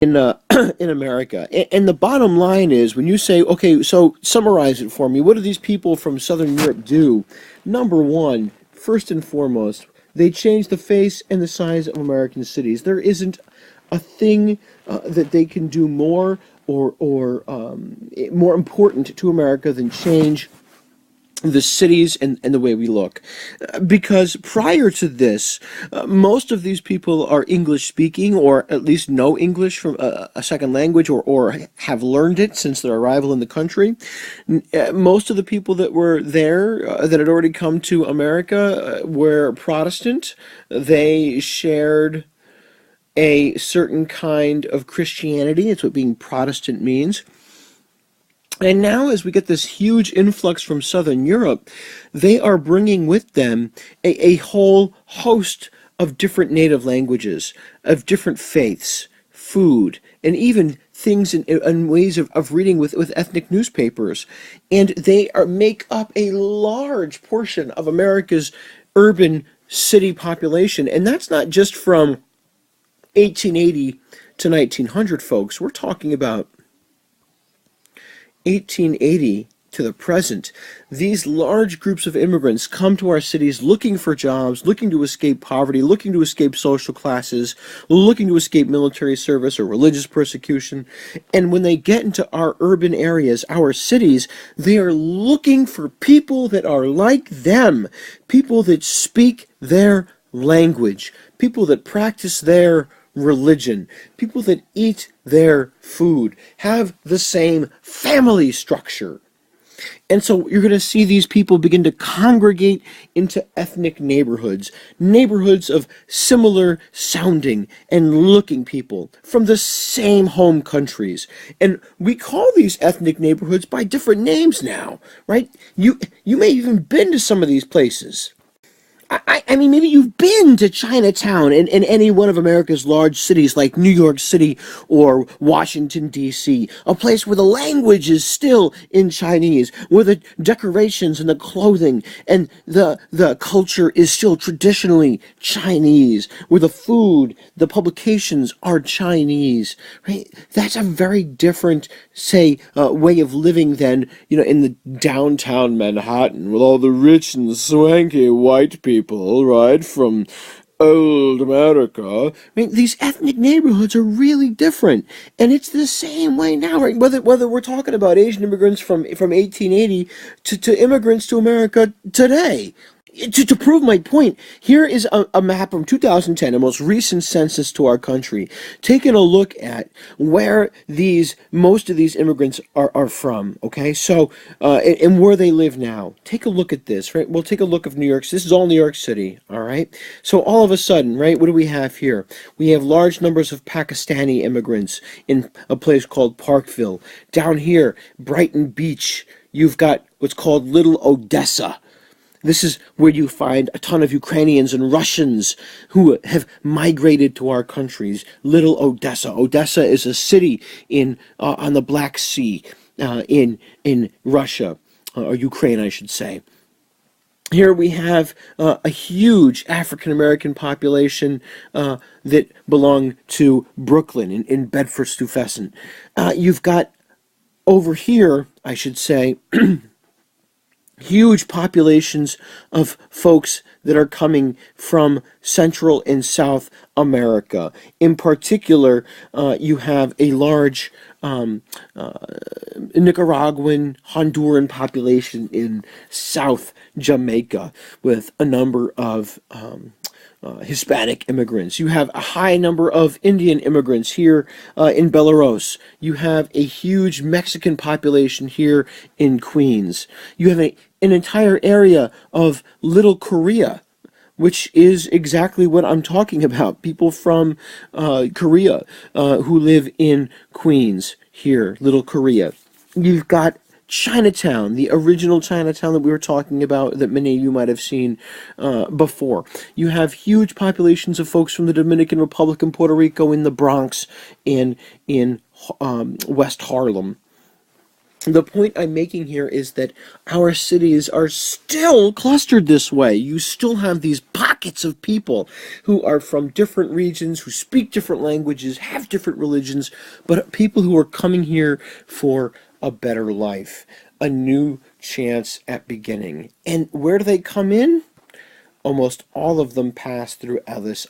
in in America. And the bottom line is when you say, okay, so summarize it for me. What do these people from Southern Europe do? Number one, first and foremost, they change the face and the size of American cities. There isn't a thing that they can do more or more important to America than change the cities and the way we look. Because prior to this, most of these people are English speaking or at least know English from a second language or have learned it since their arrival in the country. Most of the people that were there that had already come to America were Protestant. They shared a certain kind of Christianity. It's what being Protestant means. And now, as we get this huge influx from Southern Europe, they are bringing with them a whole host of different native languages, of different faiths, food, and even things and ways of reading with ethnic newspapers. And they make up a large portion of America's urban city population. And that's not just from 1880 to 1900, folks. We're talking about 1880 to the present. These large groups of immigrants come to our cities looking for jobs, looking to escape poverty, looking to escape social classes, looking to escape military service or religious persecution. And when they get into our urban areas, our cities, they are looking for people that are like them, people that speak their language, people that practice their religion, people that eat their food, have the same family structure. And so you're going to see these people begin to congregate into ethnic neighborhoods, neighborhoods of similar sounding and looking people from the same home countries. And we call these ethnic neighborhoods by different names now, right? You may have even been to some of these places. I mean, maybe you've been to Chinatown in any one of America's large cities like New York City or Washington, D.C., a place where the language is still in Chinese, where the decorations and the clothing and the culture is still traditionally Chinese, where the food, the publications are Chinese, right? That's a very different, say, way of living than, in the downtown Manhattan with all the rich and swanky white people, right, from old America. I mean, these ethnic neighborhoods are really different, and it's the same way now, right? Whether we're talking about Asian immigrants from 1880 to immigrants to America today. To prove my point, here is a map from 2010, the most recent census to our country, taking a look at where most of these immigrants are from, okay? So, and where they live now. Take a look at this, right? We'll take a look of New York. This is all New York City, all right? So all of a sudden, right, what do we have here? We have large numbers of Pakistani immigrants in a place called Parkville. Down here, Brighton Beach, you've got what's called Little Odessa. This is where you find a ton of Ukrainians and Russians who have migrated to our countries. Little Odessa. Odessa is a city on the Black Sea in Russia, or Ukraine, I should say. Here we have a huge African-American population that belong to Brooklyn in Bedford-Stuyvesant. You've got over here, I should say, huge populations of folks that are coming from Central and South America. In particular, you have a large Nicaraguan, Honduran population in South Jamaica with a number of Hispanic immigrants. You have a high number of Indian immigrants here in Belarus. You have a huge Mexican population here in Queens. You have an entire area of Little Korea, which is exactly what I'm talking about. People from Korea who live in Queens here, Little Korea. You've got Chinatown, the original Chinatown that we were talking about that many of you might have seen before. You have huge populations of folks from the Dominican Republic and Puerto Rico in the Bronx and in West Harlem. The point I'm making here is that our cities are still clustered this way. You still have these pockets of people who are from different regions, who speak different languages, have different religions, but people who are coming here for a better life, a new chance at beginning. And where do they come in? Almost all of them pass through Ellis